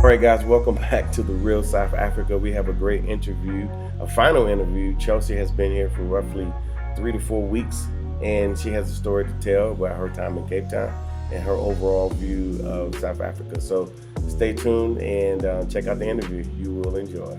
All right, guys, welcome back to The Real South Africa. We have a great interview, a final interview. Chelsea has been here for roughly 3 to 4 weeks, and she has a story to tell about her time in Cape Town and her overall view of South Africa. So stay tuned and check out the interview. You will enjoy.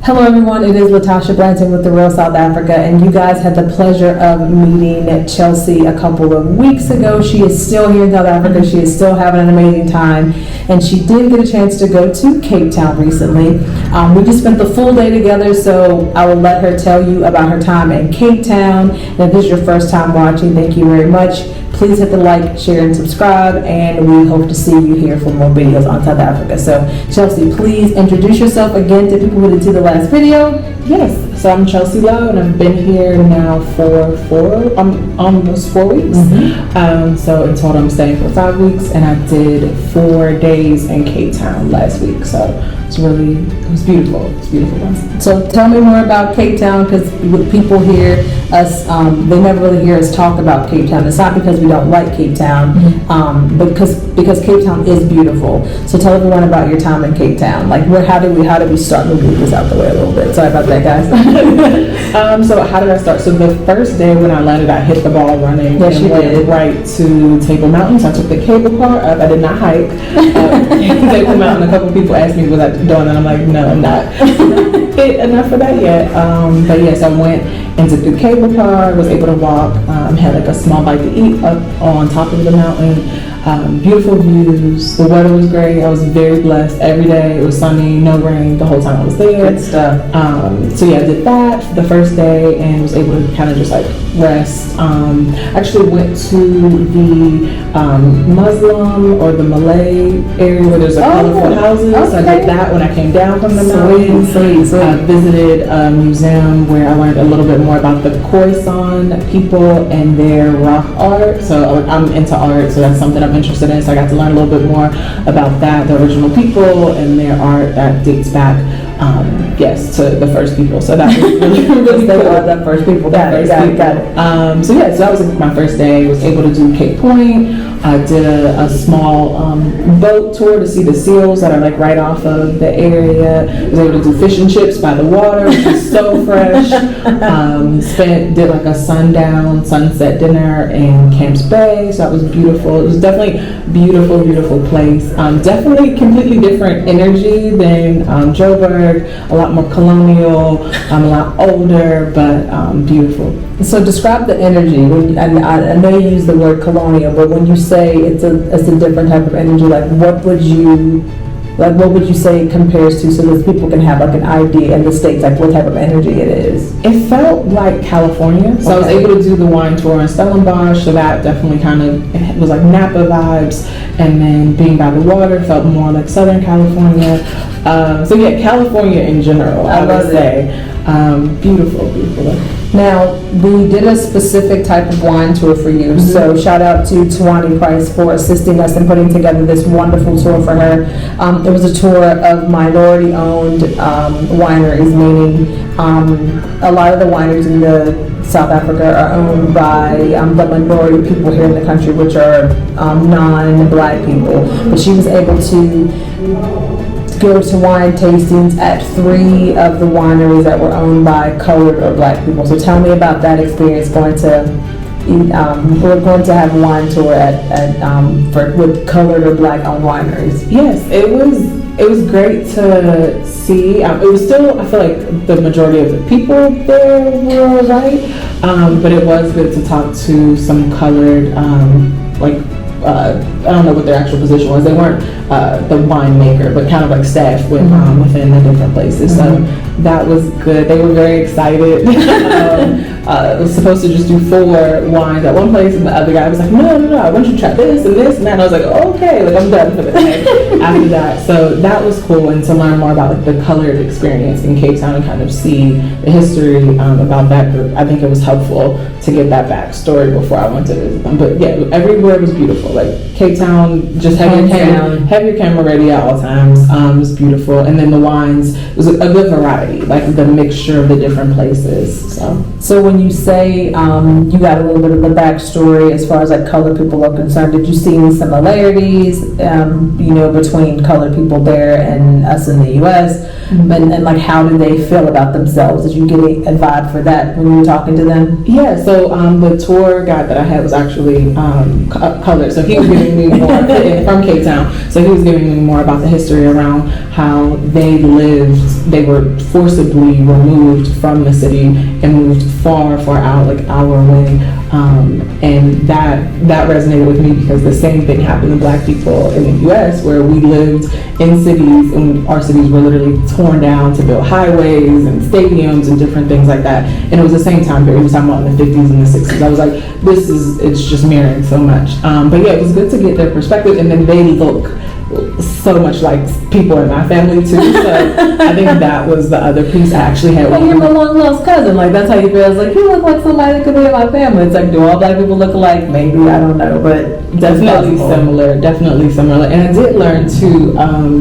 Hello everyone, it is Latasha Blanton with The Real South Africa, and you guys had the pleasure of meeting Chelsea a couple of weeks ago. She is still here in South Africa. She is still having an amazing time, and she did get a chance to go to Cape Town recently. We just spent the full day together, so I will let her tell you about her time in Cape Town. And if this is your first time watching, thank you very much. Please hit the like, share, and subscribe, and we hope to see you here for more videos on South Africa. So, Chelsea, please introduce yourself again to people who didn't see the last video. Yes, so I'm Chelsea Lowe, and I've been here now for almost 4 weeks. So in total, I'm staying for 5 weeks, and I did 4 days in Cape Town last week. So it was beautiful. It's beautiful. So tell me more about Cape Town, because when people hear us, they never really hear us talk about Cape Town. It's not because we don't like Cape Town, but because Cape Town is beautiful. So tell everyone about your time in Cape Town. Like, how did we start? We'll move this out the way a little bit. Sorry about that, guys. So how did I start? So the first day when I landed, I hit the ball running. Yes, you went did. Right to Table Mountain. So I took the cable car up. I did not hike. Table Mountain. A couple people asked me, was I doing, and I'm like, no, I'm not fit enough for that yet. But yes, I went and took the cable car. Was able to walk. Had like a small bite to eat up on top of the mountain. Beautiful views. The weather was great. I was very blessed. Every day it was sunny, no rain the whole time I was there. Good stuff. So yeah, I did that the first day and was able to kind of just like rest. Actually went to the Muslim or the Malay area where there's colorful houses. Okay. So I did that when I came down from the mountain. Sweet. I visited a museum where I learned a little bit more about the Khoisan people and their rock art. So I'm into art, so that's something I'm interested in. So I got to learn a little bit more about that, the original people and their art that dates back, to the first people. So that was really They cool. are the first people. Got it. So that was my first day. Was able to do Cape Point. I did a small boat tour to see the seals that are like right off of the area. Was able to do fish and chips by the water, which is so fresh. Did like a sunset dinner in Camps Bay. So that was beautiful. It was definitely beautiful place. Definitely completely different energy than Joburg. A lot more colonial, a lot older, but beautiful. So describe the energy. I know you use the word colonial, but when you say it's a different type of energy, what would you say it compares to, so that people can have like an idea in the States, like what type of energy it is? It felt like California. So I was able to do the wine tour in Stellenbosch, so that definitely it was like Napa vibes, and then being by the water felt more like Southern California. So yeah, California in general, I would say. Beautiful. Now, we did a specific type of wine tour for you, so shout out to Tawani Price for assisting us in putting together this wonderful tour for her. It was a tour of minority-owned wineries, meaning a lot of the wineries in South Africa are owned by the minority people here in the country, which are non-Black people. But she was able to go to wine tastings at 3 of the wineries that were owned by colored or Black people. So tell me about that experience going to we're going to have a wine tour with colored or Black owned wineries. Yes, it was great to see. It was still, I feel like the majority of the people there were white, but it was good to talk to some colored, I don't know what their actual position was. They weren't the winemaker, but kind of like staff within the different places. So that was good. They were very excited was supposed to just do 4 wines at one place, and the other guy was like, no, I want you to try this and this and that. And I was like, okay, like I'm done for the day after that. So that was cool, and to learn more about like the colored experience in Cape Town and kind of see the history about that group. I think it was helpful to get that backstory before I went to visit them. But yeah, everywhere was beautiful. Like Cape Town, just have your camera ready at all times. It was beautiful, and then the wines, it was a good variety, like the mixture of the different places. So when you say you got a little bit of the backstory as far as like colored people are concerned, did you see any similarities, between colored people there and us in the U.S.? And like, how do they feel about themselves? Did you get a vibe for that when you were talking to them? Yeah, so the tour guide that I had was actually colored, so he was giving me more from Cape Town. So he was giving me more about the history around how they lived. They were forcibly removed from the city and moved far, far out, like our way. And that resonated with me because the same thing happened to Black people in the U.S., where we lived in cities, and our cities were literally torn down to build highways and stadiums and different things like that. And it was the same time period. We were talking about in the 50s and the 60s. I was like, it's just mirroring so much. But yeah, it was good to get their perspective, and then they look so much like people in my family too. So I think that was the other piece I actually had. Well, you're my long lost cousin. Like, that's how you feel. It's like, you look like somebody that could be in my family. It's like, do all Black people look alike? Maybe, I don't know, but definitely similar. And I did learn too,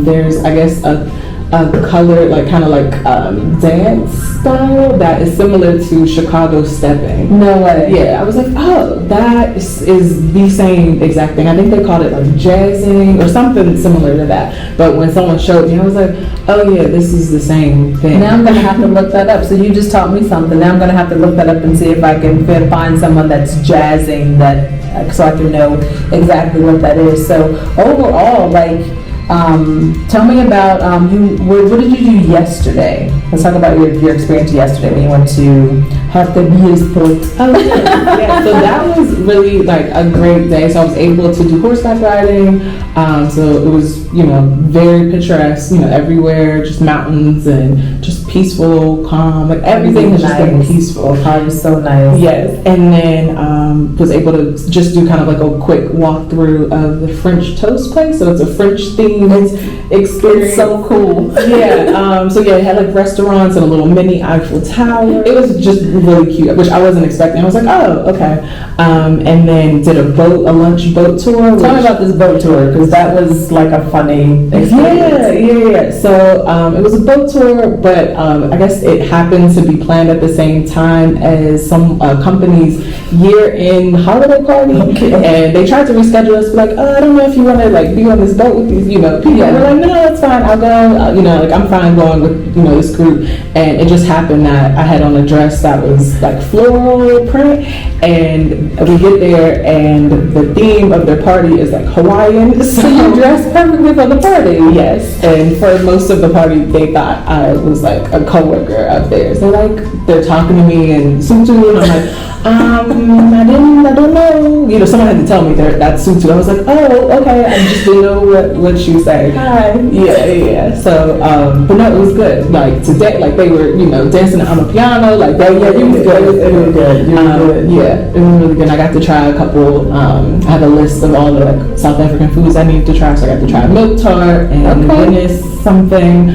there's, I guess, a color, like kind of like dance style that is similar to Chicago stepping. No way. Yeah, I was like, oh, that is the same exact thing. I think they called it like jazzing or something similar to that. But when someone showed me, I was like, oh yeah, this is the same thing. Now I'm gonna have to look that up. So you just taught me something. Now I'm gonna have to look that up and see if I can find someone that's jazzing that, so I can know exactly what that is. So overall, like, tell me about what did you do yesterday? Let's talk about your experience yesterday when you went to Johannesburg. Oh yeah. So that was really like a great day. So I was able to do horseback riding. So it was, very picturesque, everywhere, just mountains and just peaceful, calm, like everything has just been peaceful. It was so nice. Yes. And then was able to just do kind of like a quick walkthrough of the French toast place. So it's a French themed experience. It's so cool. Yeah. So yeah, it had like restaurants and a little mini Eiffel Tower. It was just really cute, which I wasn't expecting. I was like, oh, okay. And then did a lunch boat tour. Tell me about this boat tour, because that was like a funny experience. Yeah. So it was a boat tour, but I guess it happened to be planned at the same time as some company's year-end holiday party. Okay. And they tried to reschedule us, like, I don't know if you want to like be on this boat with these, people. Yeah. We're like, no, it's fine. I'll go. Like I'm fine going with this group. And it just happened that I had on a dress that was like floral print, and we get there, and the theme of their party is like Hawaiian. So you dressed perfectly for the party. Yes, and for most of the party, they thought I was like a coworker of theirs. They're talking to me in Sutu, and I'm like, I don't know. Someone had to tell me that's Sutu. I was like, oh, okay. I just didn't know what she was saying. Hi. Yeah. So, but no, it was good. Like today, like they were, dancing on the piano. Like that. Yeah, it was good. It was good. Yeah, it was really good. I got to try a couple. I have a list of all the like South African foods I need to try. So I got to try milk tart and Guinness something.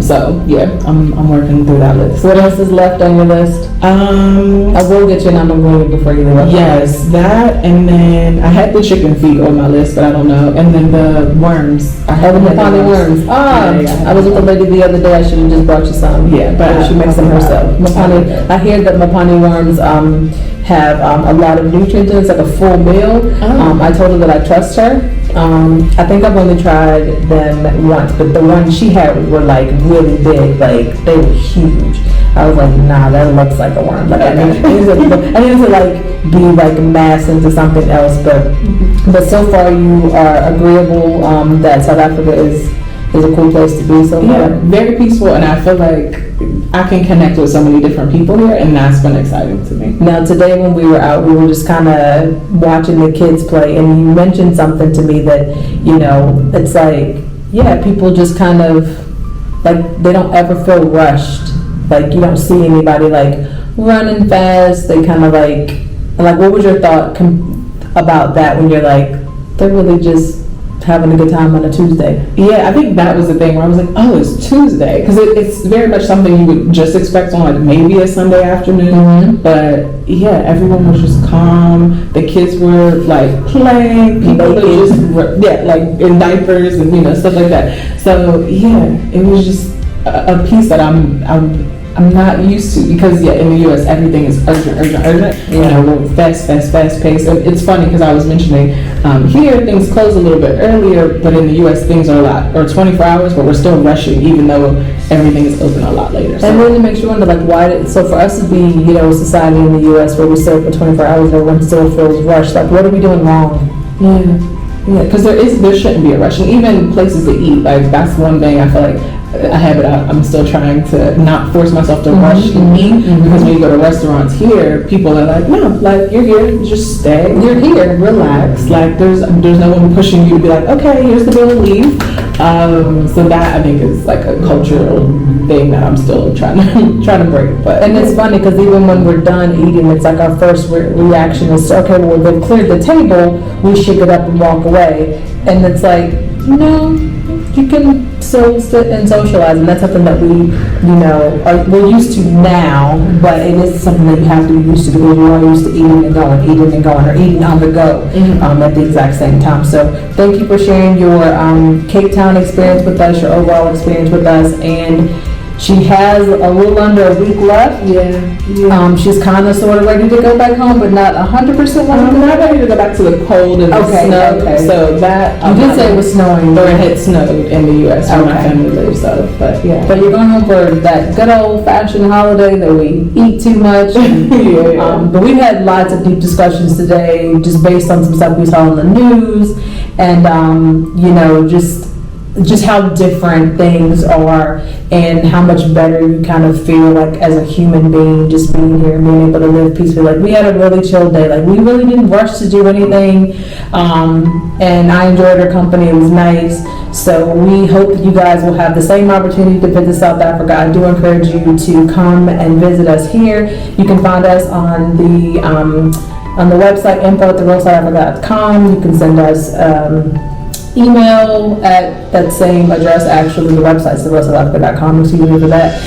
So yeah, I'm working through that list. What else is left on your list? I will get your number one before you leave. Yes, that, and then I had the chicken feet on my list, but I don't know. And then the worms. I had the Mapani worms. I was with a lady the other day. I should have just brought you some. Yeah, but she makes them herself. Mapani. I hear that Mapani worms have a lot of nutrients. It's like a full meal. I told her that I trust her. I think I've only tried them once, but the ones she had were like really big, like they were huge. I was like, nah, that looks like a worm. Like I need to like be like mass into something else. But so far you are agreeable that South Africa is a cool place to be so far. Yeah, very peaceful, and I feel like I can connect with so many different people here, and that's been exciting to me. Now today when we were out, we were just kind of watching the kids play, and you mentioned something to me that, it's like, yeah, people just kind of, like, they don't ever feel rushed. Like, you don't see anybody, like, running fast. They kind of like what was your thought about that when you're like, they're really just having a good time on a Tuesday? Yeah, I think that was the thing where I was like, oh, it's Tuesday. Because it's very much something you would just expect on like maybe a Sunday afternoon. Mm-hmm. But yeah, everyone was just calm. The kids were like playing. People were just, yeah, like in diapers and, stuff like that. So yeah, it was just a piece that I'm not used to, because in the U.S. everything is urgent. We're fast paced. And it's funny because I was mentioning here things close a little bit earlier, but in the U.S. things are 24 hours, but we're still rushing even though everything is open a lot later. So. And then it makes you wonder, like, so for us to be, a society in the U.S. where we stay open 24 hours, everyone still feels rushed. Like, what are we doing wrong? Yeah, because there shouldn't be a rush, and even places to eat. Like that's one thing I feel like a habit I'm still trying to not force myself to rush and eat, because when you go to restaurants here, people are like, no, like you're here, just stay. You're here, relax. Like there's no one pushing you to be like, okay, here's the bill and leave. So that I think is like a cultural thing that I'm still trying to break. But and it's funny because even when we're done eating, it's like our first reaction is, okay, well they've cleared the table, we should get up and walk away. And it's like, no, you can still sit and socialize, and that's something that we're used to now, but it is something that you have to be used to because you're all used to eating and going, or eating on the go at the exact same time. So thank you for sharing your Cape Town experience with us, your overall experience with us, and she has a little under a week left. Yeah. She's kind of sort of ready to go back home, but not 100% ready. I'm not ready to go back to the cold and the snow. Okay. So that you did say it was snowing. Or it had snowed in the U.S. where my family lives. So, but yeah. But you're going home for that good old-fashioned holiday that we eat too much. But we've had lots of deep discussions today, just based on some stuff we saw on the news, and just how different things are and how much better you kind of feel like as a human being just being here and being able to live peacefully. Like we had a really chill day. Like we really didn't rush to do anything. And I enjoyed her company. It was nice. So we hope that you guys will have the same opportunity to visit South Africa. I do encourage you to come and visit us here. You can find us on the website info@therealsouthafrica.com. You can send us email at that same address. Actually, the website's therealsouthafrica.com, excuse me for that.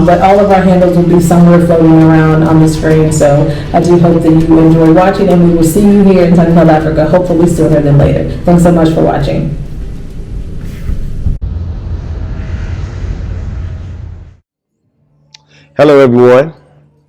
But all of our handles will be somewhere floating around on the screen. So I do hope that you enjoy watching, and we will see you here in South Africa, hopefully sooner than later. Thanks so much for watching. Hello, everyone.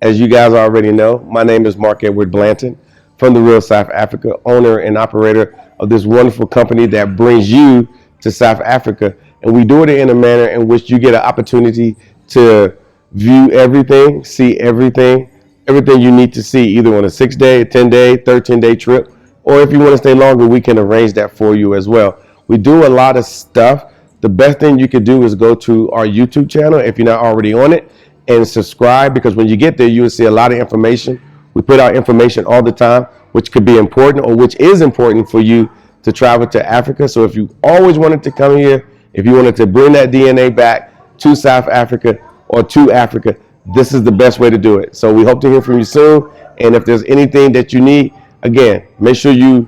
As you guys already know, my name is Mark Edward Blanton from the Real South Africa, owner and operator of this wonderful company that brings you to South Africa. And we do it in a manner in which you get an opportunity to view everything, see everything you need to see, either on a 6-day, 10-day, 13-day trip, or if you want to stay longer, we can arrange that for you as well. We do a lot of stuff. The best thing you could do is go to our YouTube channel if you're not already on it, and subscribe, because when you get there, you will see a lot of information. We put out information all the time, which could be important, or which is important for you to travel to Africa. So if you always wanted to come here, if you wanted to bring that DNA back to South Africa or to Africa, this is the best way to do it. So we hope to hear from you soon. And if there's anything that you need, again, make sure you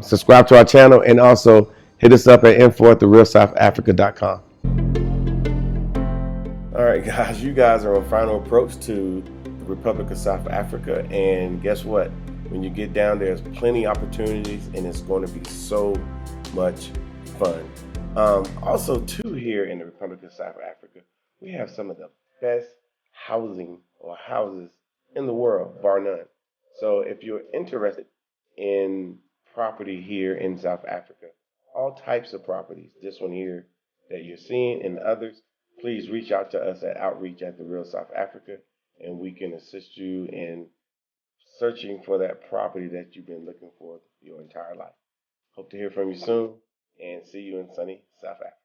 subscribe to our channel, and also hit us up at info@therealsouthafrica.com. All right, guys, you guys are on final approach to the Republic of South Africa, and guess what? When you get down there, there's plenty of opportunities, and it's going to be so much fun. Also, too, here in the Republic of South Africa, we have some of the best housing or houses in the world, bar none. So if you're interested in property here in South Africa, all types of properties, this one here that you're seeing and others, please reach out to us at outreach at the Real South Africa, and we can assist you in searching for that property that you've been looking for your entire life. Hope to hear from you soon, and see you in sunny South Africa.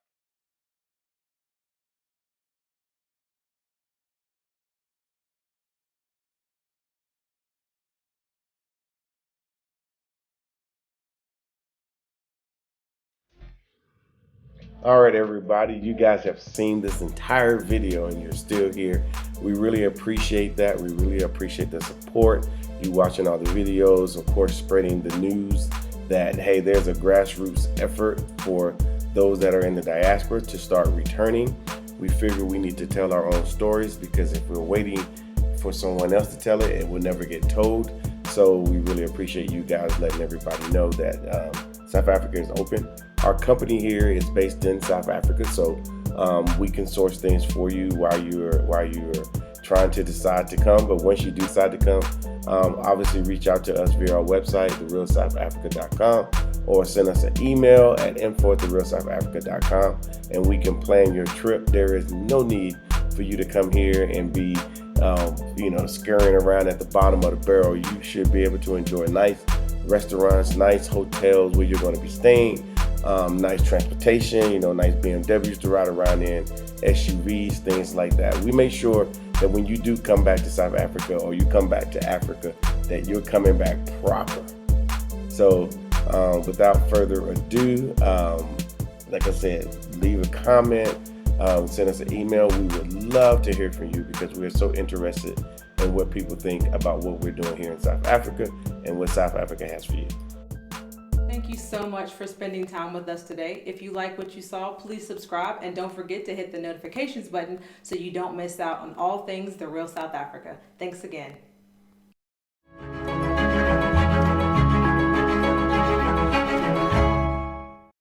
All right, everybody, you guys have seen this entire video and you're still here. We really appreciate that. We really appreciate the support. You watching all the videos, of course, spreading the news that, hey, there's a grassroots effort for those that are in the diaspora to start returning. We figure we need to tell our own stories, because if we're waiting for someone else to tell it, it will never get told. So we really appreciate you guys letting everybody know that South Africa is open. Our company here is based in South Africa, so we can source things for you while you're trying to decide to come. But once you do decide to come, obviously reach out to us via our website, therealsouthafrica.com, or send us an email at info@therealsouthafrica.com, and we can plan your trip. There is no need for you to come here and be scurrying around at the bottom of the barrel. You should be able to enjoy nice restaurants, nice hotels where you're going to be staying, nice transportation, nice BMWs to ride around in, SUVs, things like that. We make sure that when you do come back to South Africa, or you come back to Africa, that you're coming back proper. So without further ado, like I said, leave a comment, send us an email. We would love to hear from you, because we're so interested in what people think about what we're doing here in South Africa and what South Africa has for you. Thank you so much for spending time with us today. If you like what you saw, please subscribe, and don't forget to hit the notifications button so you don't miss out on all things The Real South Africa. Thanks again.